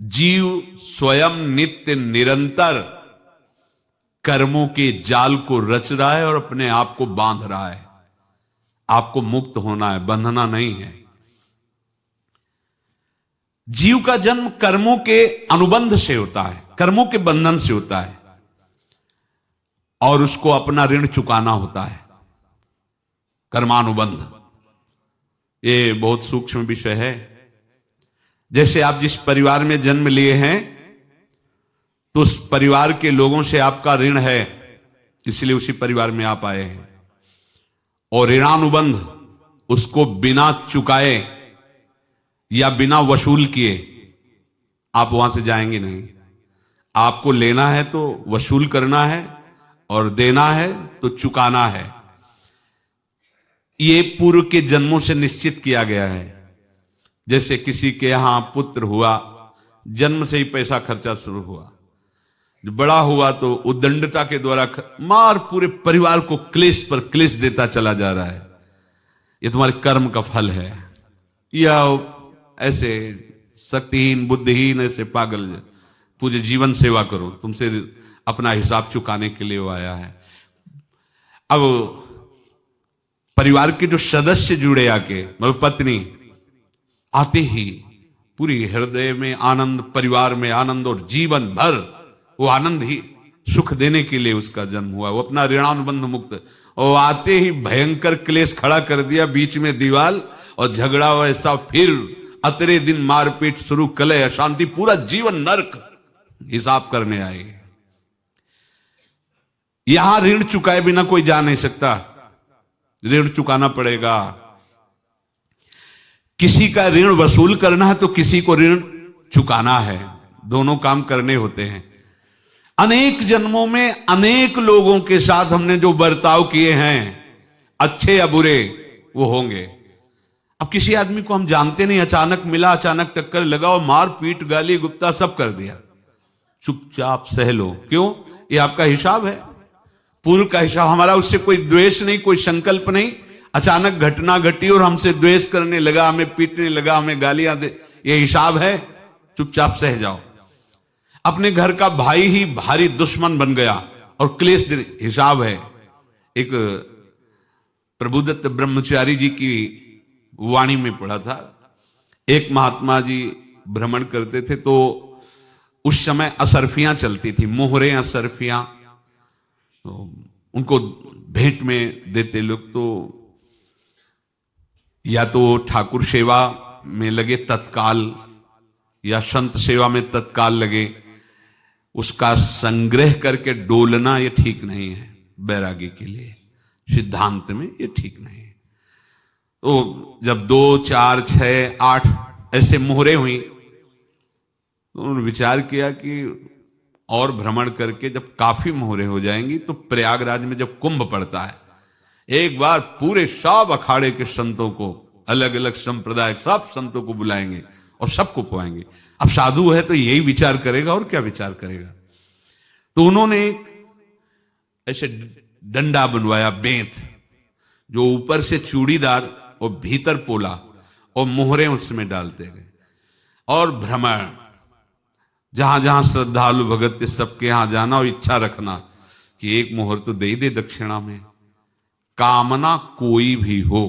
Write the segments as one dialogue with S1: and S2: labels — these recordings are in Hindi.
S1: जीव स्वयं नित्य निरंतर कर्मों के जाल को रच रहा है और अपने आप को बांध रहा है। आपको मुक्त होना है, बंधना नहीं है। जीव का जन्म कर्मों के अनुबंध से होता है, कर्मों के बंधन से होता है, और उसको अपना ऋण चुकाना होता है। कर्मानुबंध ये बहुत सूक्ष्म विषय है। जैसे आप जिस परिवार में जन्म लिए हैं तो उस परिवार के लोगों से आपका ऋण है, इसलिए उसी परिवार में आप आए हैं। और ऋणानुबंध उसको बिना चुकाए या बिना वसूल किए आप वहां से जाएंगे नहीं। आपको लेना है तो वसूल करना है और देना है तो चुकाना है। ये पूर्व के जन्मों से निश्चित किया गया है। जैसे किसी के यहां पुत्र हुआ, जन्म से ही पैसा खर्चा शुरू हुआ, बड़ा हुआ तो उद्दंडता के द्वारा मार पूरे परिवार को क्लेश पर क्लेश देता चला जा रहा है। ये तुम्हारे कर्म का फल है। या ऐसे शक्तिहीन बुद्धिहीन ऐसे पागल पूरे जीवन सेवा करो, तुमसे अपना हिसाब चुकाने के लिए वो आया है। अब परिवार के जो सदस्य जुड़े आके, मतलब पत्नी आते ही पूरी हृदय में आनंद, परिवार में आनंद, और जीवन भर वो आनंद ही सुख देने के लिए उसका जन्म हुआ। वो अपना ऋणानुबंध मुक्त, और आते ही भयंकर क्लेश खड़ा कर दिया, बीच में दीवाल और झगड़ा वैसा, फिर अतरे दिन मारपीट शुरू, कलह अशांति, पूरा जीवन नरक हिसाब करने आए। यहां ऋण चुकाए बिना कोई जा नहीं सकता, ऋण चुकाना पड़ेगा। किसी का ऋण वसूल करना है तो किसी को ऋण चुकाना है, दोनों काम करने होते हैं। अनेक जन्मों में अनेक लोगों के साथ हमने जो बर्ताव किए हैं, अच्छे या बुरे, वो होंगे। अब किसी आदमी को हम जानते नहीं, अचानक मिला, अचानक टक्कर लगा और मार पीट गाली गुप्ता सब कर दिया, चुपचाप सह लो। क्यों? ये आपका हिसाब है, पूर्व का हिसाब। हमारा उससे कोई द्वेष नहीं, कोई संकल्प नहीं। अचानक घटना घटी और हमसे द्वेष करने लगा, हमें पीटने लगा, हमें गालियां दे, ये हिसाब है, चुपचाप सह जाओ। अपने घर का भाई ही भारी दुश्मन बन गया और क्लेश दे, हिसाब है। एक प्रभुदत्त ब्रह्मचारी जी की वाणी में पढ़ा था, एक महात्मा जी भ्रमण करते थे तो उस समय असरफियां चलती थी, मोहरे असरफियां, तो उनको भेंट में देते लोग। तो या तो ठाकुर सेवा में लगे तत्काल, या संत सेवा में तत्काल लगे, उसका संग्रह करके डोलना ये ठीक नहीं है। बैरागी के लिए सिद्धांत में ये ठीक नहीं है। तो जब 2, 4, 6, 8 ऐसे मोहरे हुई तो उन्होंने विचार किया कि और भ्रमण करके जब काफी मोहरे हो जाएंगी तो प्रयागराज में जब कुंभ पड़ता है, एक बार पूरे सब अखाड़े के संतों को, अलग अलग संप्रदाय सब संतों को बुलाएंगे और सबको पुआएंगे। अब साधु है तो यही विचार करेगा, और क्या विचार करेगा। तो उन्होंने ऐसे डंडा बनवाया, बेंत, जो ऊपर से चूड़ीदार और भीतर पोला, और मोहरे उसमें डालते गए। और भ्रमण, जहां जहां श्रद्धालु भगत थे सबके यहां जाना और इच्छा रखना कि एक मोहर तो दे दे दक्षिणा में। कामना कोई भी हो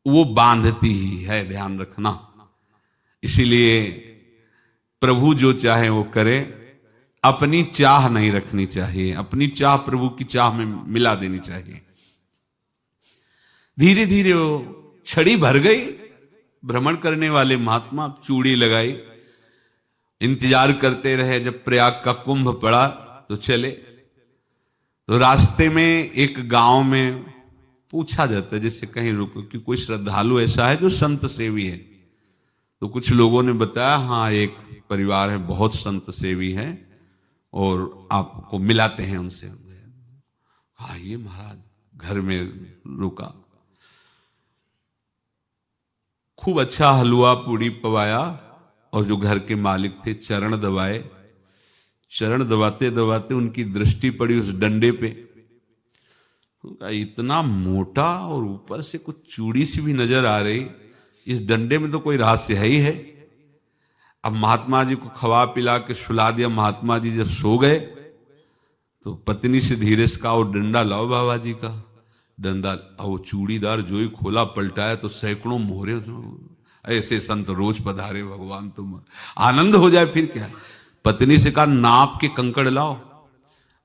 S1: वो बांधती ही है, ध्यान रखना। इसीलिए प्रभु जो चाहे वो करे, अपनी चाह नहीं रखनी चाहिए, अपनी चाह प्रभु की चाह में मिला देनी चाहिए। धीरे धीरे वो छड़ी भर गई। भ्रमण करने वाले महात्मा चूड़ी लगाई, इंतजार करते रहे। जब प्रयाग का कुंभ पड़ा तो चले। तो रास्ते में एक गांव में पूछा जाता है, जैसे कहीं रुको कि कोई श्रद्धालु ऐसा है जो संत सेवी है। तो कुछ लोगों ने बताया, हाँ एक परिवार है बहुत संत सेवी है और आपको मिलाते हैं उनसे। हाँ ये महाराज घर में रुका, खूब अच्छा हलवा पूड़ी पवाया, और जो घर के मालिक थे चरण दबाए। चरण दबाते दबाते उनकी दृष्टि पड़ी उस डंडे पे, इतना मोटा और ऊपर से कुछ चूड़ी सी भी नजर आ रही, इस डंडे में तो कोई रहस्य है ही है। अब महात्मा जी को खवा पिला के सुला दिया। महात्मा जी जब सो गए तो पत्नी से धीरे से कहा, वो डंडा लाओ बाबा जी का डंडा। वो चूड़ीदार जो ही खोला पलटाया तो सैकड़ों मोहरे। ऐसे संत रोज पधारे भगवान, तुम आनंद हो जाए फिर क्या। पत्नी से कहा, नाप के कंकड़ लाओ।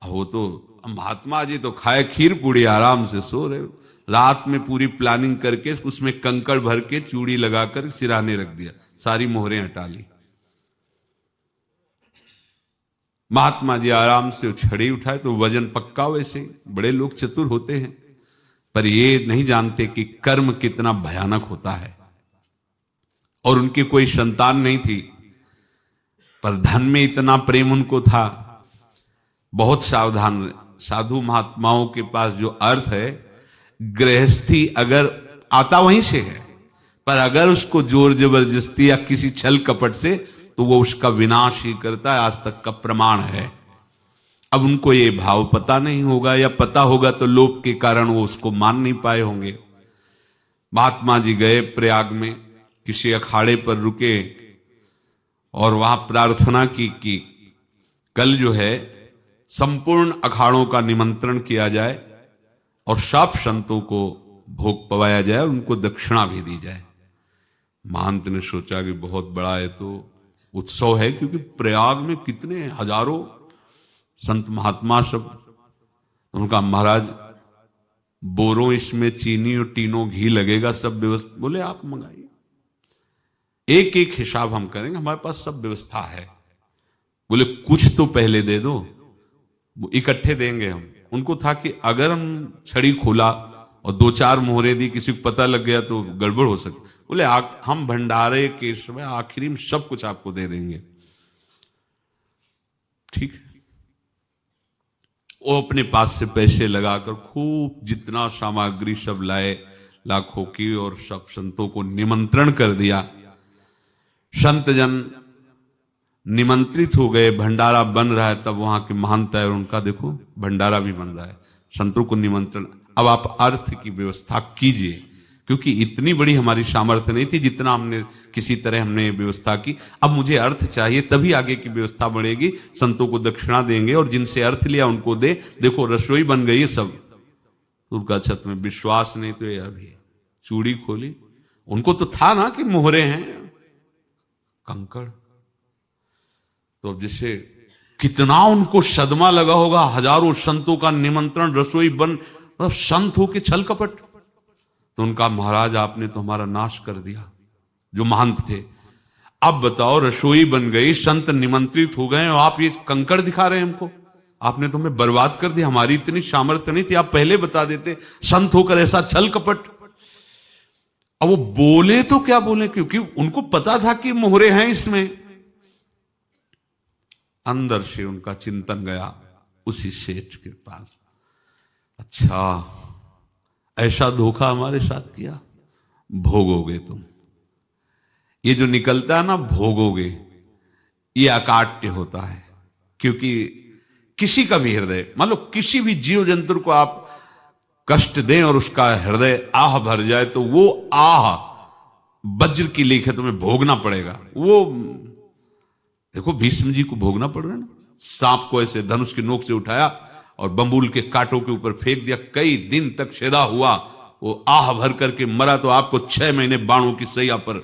S1: वो तो महात्मा जी तो खाए खीर पूड़ी, आराम से सो रहे। रात में पूरी प्लानिंग करके उसमें कंकड़ भर के चूड़ी लगाकर सिराने रख दिया, सारी मोहरें हटा ली। महात्मा जी आराम से छड़ी उठाए तो वजन पक्का। वैसे बड़े लोग चतुर होते हैं, पर ये नहीं जानते कि कर्म कितना भयानक होता है। और उनकी कोई संतान नहीं थी, पर धन में इतना प्रेम उनको था। बहुत सावधान। साधु महात्माओं के पास जो अर्थ है, गृहस्थी अगर आता वहीं से है, पर अगर उसको जोर जबरदस्ती या किसी छल कपट से, तो वो उसका विनाश ही करता है। आज तक का प्रमाण है। अब उनको ये भाव पता नहीं होगा, या पता होगा तो लोभ के कारण वो उसको मान नहीं पाए होंगे। महात्मा जी गए प्रयाग में, किसी अखाड़े पर रुके और वहां प्रार्थना की कि कल जो है संपूर्ण अखाड़ों का निमंत्रण किया जाए और सब संतों को भोग पवाया जाए और उनको दक्षिणा भी दी जाए। महंत ने सोचा कि बहुत बड़ा है तो उत्सव है, क्योंकि प्रयाग में कितने हजारों संत महात्मा सब। उनका महाराज बोरों इसमें चीनी और टीनों घी लगेगा, सब व्यवस्था। बोले आप मंगाइए, एक एक हिसाब हम करेंगे, हमारे पास सब व्यवस्था है। बोले कुछ तो पहले दे दो, इकट्ठे देंगे हम। उनको था कि अगर हम छड़ी खोला और दो चार मोहरे दी, किसी को पता लग गया तो गड़बड़ हो सकती। बोले हम भंडारे के समय आखिरी में सब कुछ आपको दे देंगे। ठीक है। वो अपने पास से पैसे लगाकर खूब जितना सामग्री सब लाए, लाखों की, और सब संतों को निमंत्रण कर दिया। संत जन निमंत्रित हो गए, भंडारा बन रहा है। तब वहां के महंत है, उनका देखो भंडारा भी बन रहा है, संतों को निमंत्रण। अब आप अर्थ की व्यवस्था कीजिए, क्योंकि इतनी बड़ी हमारी सामर्थ्य नहीं थी जितना हमने किसी तरह हमने व्यवस्था की। अब मुझे अर्थ चाहिए, तभी आगे की व्यवस्था बढ़ेगी। संतों को दक्षिणा देंगे और जिनसे अर्थ लिया उनको दे। देखो रसोई बन गई है सब। उनका छत में विश्वास नहीं तो ये अभी चूड़ी खोली। उनको तो था ना कि मोहरे हैं, कंकड़। तो अब जैसे कितना उनको सदमा लगा होगा। हजारों संतों का निमंत्रण, रसोई बन, मतलब संत हो के छल कपट। तो उनका महाराज आपने तो हमारा नाश कर दिया, जो महंत थे। अब बताओ रसोई बन गई, संत निमंत्रित हो गए, और आप ये कंकड़ दिखा रहे हैं हमको। आपने तो हमें बर्बाद कर दिया। हमारी इतनी सामर्थ्य नहीं थी, आप पहले बता देते। संत होकर ऐसा छल कपट। अब वो बोले तो क्या बोले, क्योंकि उनको पता था कि मोहरे हैं इसमें। अंदर से उनका चिंतन गया उसी सेठ के पास, अच्छा ऐसा धोखा हमारे साथ किया, भोगोगे तुम। ये जो निकलता है ना भोगोगे, ये अकाट्य होता है। क्योंकि किसी का भी हृदय, मान लो किसी भी जीव जंतु को आप कष्ट दें और उसका हृदय आह भर जाए, तो वो आह वज्र की लेख है, तुम्हें भोगना पड़ेगा। वो देखो भीष्म जी को भोगना पड़ रहा है ना। सांप को ऐसे धनुष की नोक से उठाया और बंबूल के कांटों के ऊपर फेंक दिया, कई दिन तक छेदा हुआ, वो आह भर करके मरा। तो आपको 6 महीने बाणों की सैया पर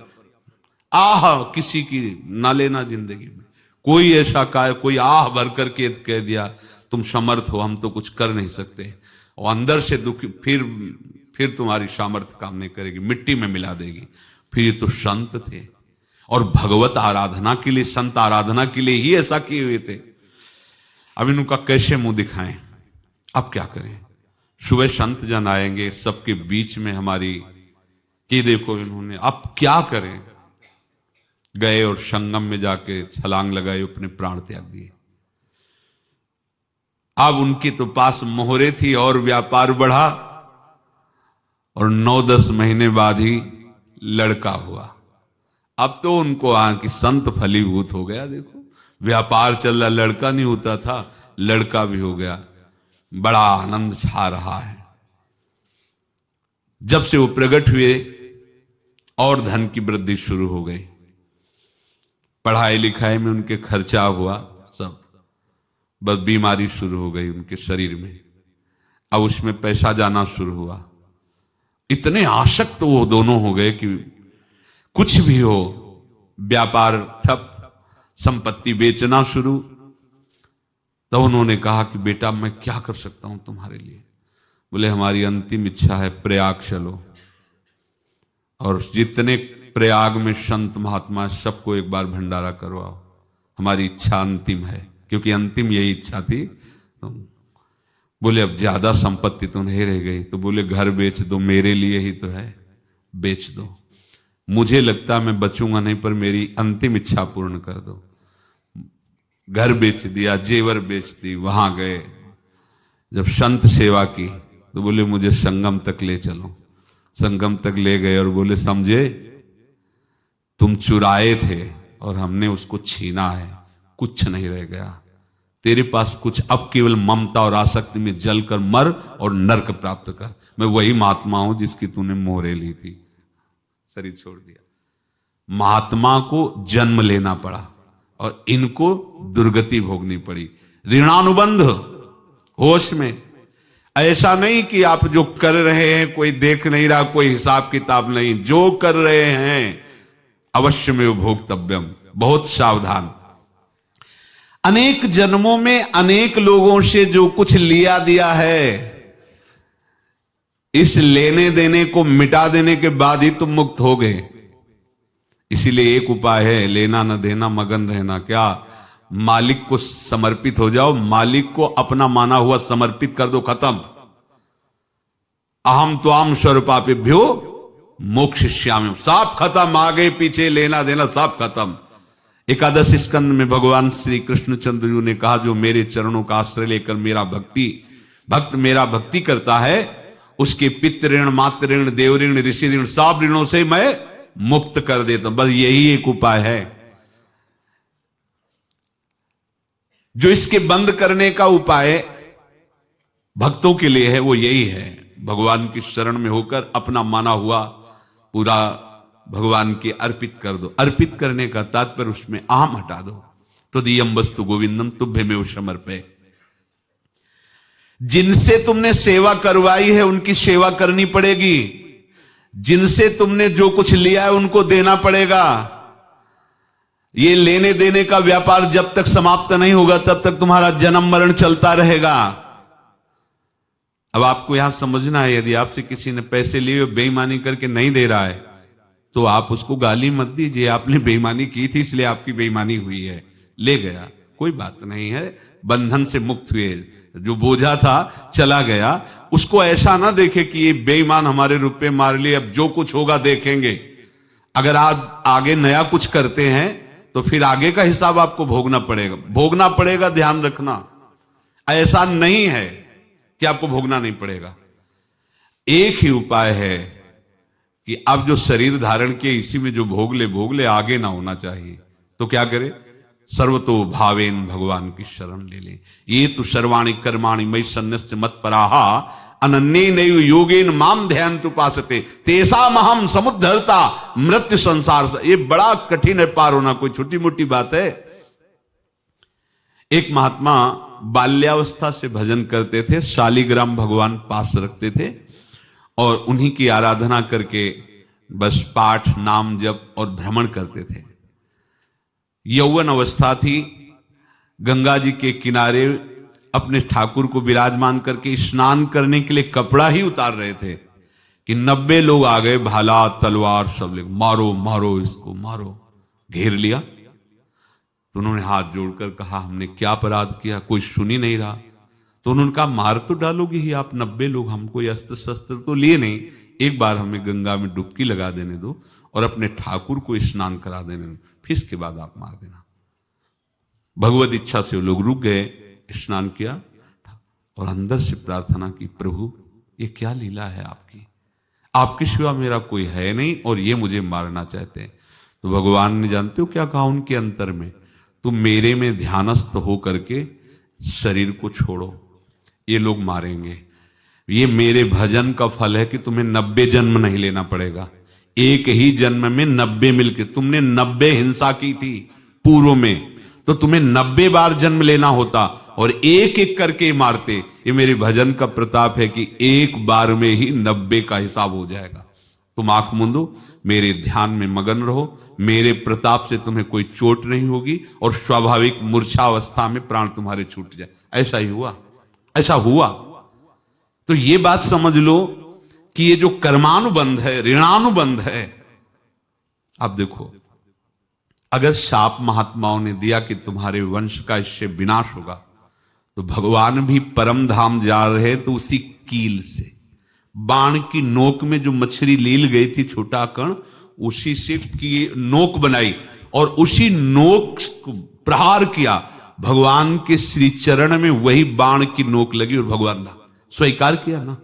S1: आह किसी की ना लेना जिंदगी में। कोई ऐसा कोई आह भर करके कह दिया तुम समर्थ हो, हम तो कुछ कर नहीं सकते, और अंदर से दुखी, फिर तुम्हारी सामर्थ्य काम नहीं करेगी, मिट्टी में मिला देगी। फिर ये तो संत थे, और भगवत आराधना के लिए, संत आराधना के लिए ही ऐसा किए हुए थे। अब इनका कैसे मुंह दिखाएं, अब क्या करें। सुबह संत जन आएंगे, सबके बीच में हमारी कि देखो इन्होंने, अब क्या करें। गए और संगम में जाके छलांग लगाई, अपने प्राण त्याग दिए। अब उनके तो पास मोहरे थी और व्यापार बढ़ा, और 9-10 महीने बाद ही लड़का हुआ। अब तो उनको कि संत फलीभूत हो गया। देखो व्यापार चल रहा, लड़का नहीं होता था, लड़का भी हो गया। बड़ा आनंद छा रहा है। जब से वो प्रकट हुए और धन की वृद्धि शुरू हो गई। पढ़ाई लिखाई में उनके खर्चा हुआ सब, बस बीमारी शुरू हो गई उनके शरीर में। अब उसमें पैसा जाना शुरू हुआ। इतने आसक्त वो दोनों हो गए कि कुछ भी हो, व्यापार ठप, संपत्ति बेचना शुरू। तो उन्होंने कहा कि बेटा मैं क्या कर सकता हूं तुम्हारे लिए? बोले हमारी अंतिम इच्छा है प्रयाग चलो, और जितने प्रयाग में संत महात्मा सबको एक बार भंडारा करवाओ, हमारी इच्छा अंतिम है। क्योंकि अंतिम यही इच्छा थी। तो बोले अब ज्यादा संपत्ति तो नहीं रह गई। तो बोले घर बेच दो, मेरे लिए ही तो है, बेच दो। मुझे लगता मैं बचूंगा नहीं, पर मेरी अंतिम इच्छा पूर्ण कर दो। घर बेच दिया, जेवर बेच दी। वहां गए, जब संत सेवा की तो बोले मुझे संगम तक ले चलो। संगम तक ले गए और बोले समझे तुम चुराए थे और हमने उसको छीना है, कुछ नहीं रह गया तेरे पास कुछ, अब केवल ममता और आसक्ति में जलकर मर और नरक प्राप्त कर। मैं वही महात्मा हूं जिसकी तूने मोहरे ली थी, शरीर छोड़ दिया। महात्मा को जन्म लेना पड़ा और इनको दुर्गति भोगनी पड़ी। ऋणानुबंध होश में, ऐसा नहीं कि आप जो कर रहे हैं कोई देख नहीं रहा, कोई हिसाब किताब नहीं, जो कर रहे हैं अवश्य में भोक्तव्यम। बहुत सावधान। अनेक जन्मों में अनेक लोगों से जो कुछ लिया दिया है, इस लेने देने को मिटा देने के बाद ही तुम मुक्त हो गए। इसीलिए एक उपाय है, लेना न देना, मगन रहना। क्या? मालिक को समर्पित हो जाओ, मालिक को अपना माना हुआ समर्पित कर दो, खत्म। अहम त्वाम स्वरूपापेभ्यो मोक्षयिष्यामि, सब खत्म। आगे पीछे लेना देना सब खत्म। एकादश स्कंद में भगवान श्री कृष्णचंद्र जी ने कहा जो मेरे चरणों का आश्रय लेकर मेरा भक्त मेरा भक्ति करता है, उसके पितृ ऋण, मातृ ऋण, देव ऋण, ऋषि ऋण, सब ऋणों से मैं मुक्त कर देता हूं। बस यही एक उपाय है जो इसके बंद करने का उपाय भक्तों के लिए है, वो यही है, भगवान की शरण में होकर अपना माना हुआ पूरा भगवान के अर्पित कर दो। अर्पित करने का तात्पर्य उसमें अहम हटा दो। तो दियम वस्तु गोविंदम तुभ्यमेव समर्पये। जिनसे तुमने सेवा करवाई है उनकी सेवा करनी पड़ेगी, जिनसे तुमने जो कुछ लिया है उनको देना पड़ेगा। ये लेने देने का व्यापार जब तक समाप्त नहीं होगा तब तक तुम्हारा जन्म मरण चलता रहेगा। अब आपको यहां समझना है, यदि आपसे किसी ने पैसे लिए बेईमानी करके नहीं दे रहा है तो आप उसको गाली मत दीजिए, आपने बेईमानी की थी इसलिए आपकी बेईमानी हुई है, ले गया, कोई बात नहीं है, बंधन से मुक्त हुए, जो बोझा था चला गया। उसको ऐसा ना देखे कि ये बेईमान हमारे रुपए मार लिए, अब जो कुछ होगा देखेंगे। अगर आप आगे नया कुछ करते हैं तो फिर आगे का हिसाब आपको भोगना पड़ेगा, ध्यान रखना। ऐसा नहीं है कि आपको भोगना नहीं पड़ेगा। एक ही उपाय है कि अब जो शरीर धारण किए इसी में जो भोग ले, आगे ना होना चाहिए। तो क्या करे? सर्वतो भावेन भगवान की शरण ले ले। ये तो सर्वाणि कर्माणि मयि सन्न्यस्य मत्पराहा अनन्येनैव योगेन माम ध्यायन्तु उपासते तेषामहं समुद्धर्ता मृत्यु संसार से। ये बड़ा कठिन है पार होना, कोई छोटी मोटी बात है। एक महात्मा बाल्यावस्था से भजन करते थे, शालिग्राम भगवान पास रखते थे और उन्हीं की आराधना करके बस पाठ, नाम, जप और भ्रमण करते थे। यौवन अवस्था थी, गंगा जी के किनारे अपने ठाकुर को विराजमान करके स्नान करने के लिए कपड़ा ही उतार रहे थे कि 90 लोग आ गए, भाला तलवार सब ले, मारो मारो इसको मारो, घेर लिया। तो उन्होंने हाथ जोड़कर कहा हमने क्या अपराध किया, कोई सुन ही नहीं रहा। तो उन्होंने कहा मार तो डालोगे ही आप 90 लोग, हम कोई अस्त्र शस्त्र तो लिए नहीं, एक बार हमें गंगा में डुबकी लगा देने दो और अपने ठाकुर को स्नान करा देने दो, फिर इसके बाद आप मार देना। भगवत इच्छा से वो लोग रुक गए, स्नान किया और अंदर से प्रार्थना की, प्रभु ये क्या लीला है आपकी, आपके सिवा मेरा कोई है नहीं और ये मुझे मारना चाहते हैं। तो भगवान ने जानते हो क्या कहा उनके अंतर में, तुम मेरे में ध्यानस्थ हो करके शरीर को छोड़ो, ये लोग मारेंगे। ये मेरे भजन का फल है कि तुम्हें 90 जन्म नहीं लेना पड़ेगा, एक ही जन्म में 90 मिलके। तुमने 90 हिंसा की थी, पूर्व में, तो तुम्हें 90 बार जन्म लेना होता और एक एक करके मारते। ये मेरे भजन का प्रताप है कि एक बार में ही 90 का हिसाब हो जाएगा। तुम आंख मूंदो, मेरे ध्यान में मगन रहो, मेरे प्रताप से तुम्हें कोई चोट नहीं होगी और स्वाभाविक मूर्छावस्था में प्राण तुम्हारे छूट जाए। ऐसा ही हुआ, ऐसा हुआ। तो ये बात समझ लो कि ये जो कर्मानुबंध है, ऋणानुबंध है। अब देखो, अगर शाप महात्माओं ने दिया कि तुम्हारे वंश का इससे विनाश होगा, तो भगवान भी परम धाम जा रहे तो उसी कील से, बाण की नोक में जो मछली लील गई थी छोटा कण, उसी से की नोक बनाई और उसी नोक को प्रहार किया। भगवान के श्री चरण में वही बाण की नोक लगी और भगवान ने स्वीकार किया ना।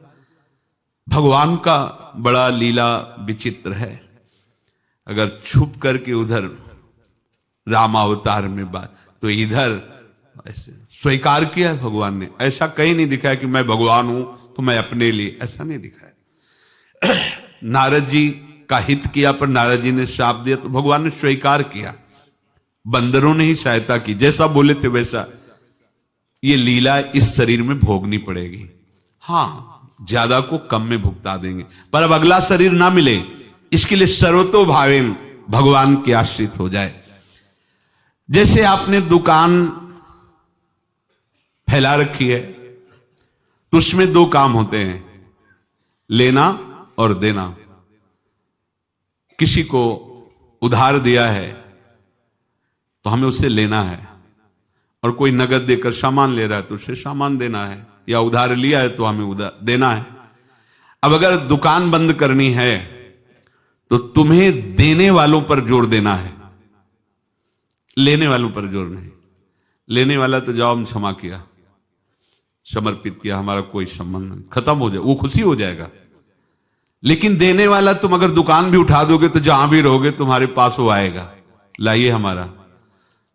S1: भगवान का बड़ा लीला विचित्र है। अगर छुप करके उधर रामावतार में बात, तो इधर ऐसे स्वीकार किया है भगवान ने। ऐसा कहीं नहीं दिखाया कि मैं भगवान हूं तो मैं अपने लिए, ऐसा नहीं दिखाया। नारद जी का हित किया पर नारद जी ने श्राप दिया तो भगवान ने स्वीकार किया। बंदरों ने ही सहायता की, जैसा बोले थे वैसा। ये लीला इस शरीर में भोगनी पड़ेगी। हाँ, ज्यादा को कम में भुगता देंगे, पर अब अगला शरीर ना मिले इसके लिए सर्वतो भावेन भगवान के आश्रित हो जाए। जैसे आपने दुकान फैला रखी है तो उसमें दो काम होते हैं, लेना और देना। किसी को उधार दिया है तो हमें उसे लेना है, और कोई नगद देकर सामान ले रहा है तो उसे सामान देना है, या उधार लिया है तो हमें उधार देना है। अब अगर दुकान बंद करनी है तो तुम्हें देने वालों पर जोर देना है, लेने वालों पर जोर नहीं। लेने वाला तो जाओ हम क्षमा किया, समर्पित किया, हमारा कोई संबंध नहीं, खत्म हो जाए, वो खुशी हो जाएगा। लेकिन देने वाला तुम अगर दुकान भी उठा दोगे तो जहां भी रहोगे तुम्हारे पास वो आएगा, लाइए हमारा।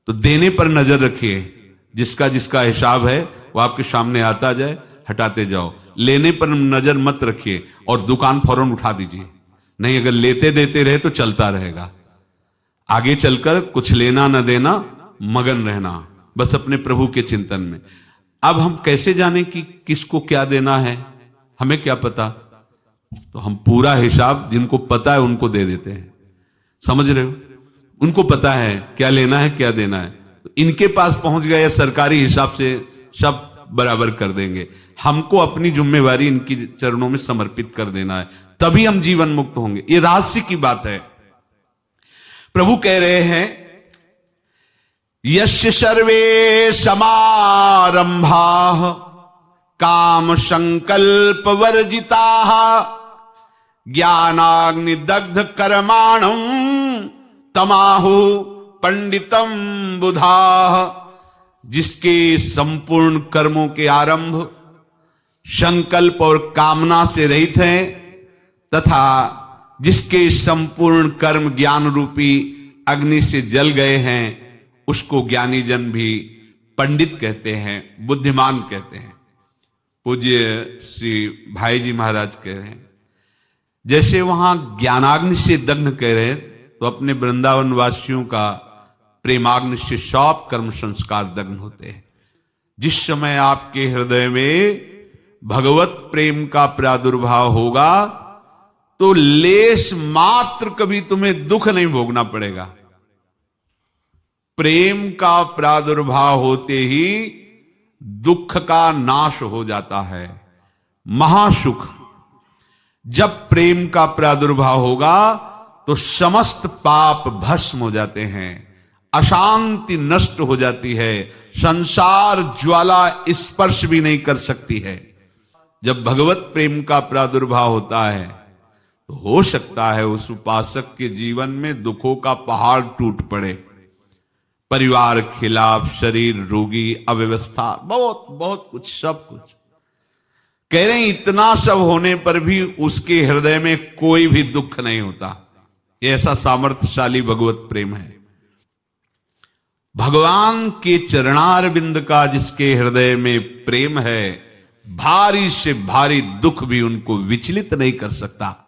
S1: तो देने पर नजर रखिए, जिसका जिसका हिसाब है वो आपके सामने आता जाए, हटाते जाओ। लेने पर नजर मत रखिए और दुकान फौरन उठा दीजिए, नहीं अगर लेते देते रहे तो चलता रहेगा। आगे चलकर कुछ लेना न देना, मगन रहना बस अपने प्रभु के चिंतन में। अब हम कैसे जाने कि किसको क्या देना है, हमें क्या पता? तो हम पूरा हिसाब जिनको पता है उनको दे देते हैं, समझ रहे हो? उनको पता है क्या लेना है क्या देना है, तो इनके पास पहुंच गए या सरकारी हिसाब से सब बराबर कर देंगे। हमको अपनी जिम्मेवारी इनकी चरणों में समर्पित कर देना है, तभी हम जीवन मुक्त होंगे। ये रहस्य की बात है। प्रभु कह रहे हैं, यस्य सर्वे समारंभाः काम संकल्प वर्जिताः ज्ञानाग्नि दग्ध कर्माणं तमाहु पंडितम बुधाः। जिसके संपूर्ण कर्मों के आरंभ संकल्प और कामना से रहित हैं, तथा जिसके संपूर्ण कर्म ज्ञान रूपी अग्नि से जल गए हैं, उसको ज्ञानी जन भी पंडित कहते हैं, बुद्धिमान कहते हैं। पूज्य श्री भाई जी महाराज कह रहे हैं, जैसे वहां ज्ञानाग्नि से दग्ध कह रहे हैं, तो अपने वृंदावन वासियों का प्रेमाग्नि से सब कर्म संस्कार दग्ध होते हैं। जिस समय आपके हृदय में भगवत प्रेम का प्रादुर्भाव होगा तो लेश मात्र कभी तुम्हें दुख नहीं भोगना पड़ेगा। प्रेम का प्रादुर्भाव होते ही दुख का नाश हो जाता है, महासुख। जब प्रेम का प्रादुर्भाव होगा तो समस्त पाप भस्म हो जाते हैं, अशांति नष्ट हो जाती है, संसार ज्वाला स्पर्श भी नहीं कर सकती है। जब भगवत प्रेम का प्रादुर्भाव होता है तो हो सकता है उस उपासक के जीवन में दुखों का पहाड़ टूट पड़े, परिवार खिलाफ, शरीर रोगी, अव्यवस्था, बहुत बहुत कुछ, सब कुछ। कह रहे हैं इतना सब होने पर भी उसके हृदय में कोई भी दुख नहीं होता। ऐसा सामर्थ्यशाली भगवत प्रेम है। भगवान के चरणारविंद का जिसके हृदय में प्रेम है, भारी से भारी दुख भी उनको विचलित नहीं कर सकता।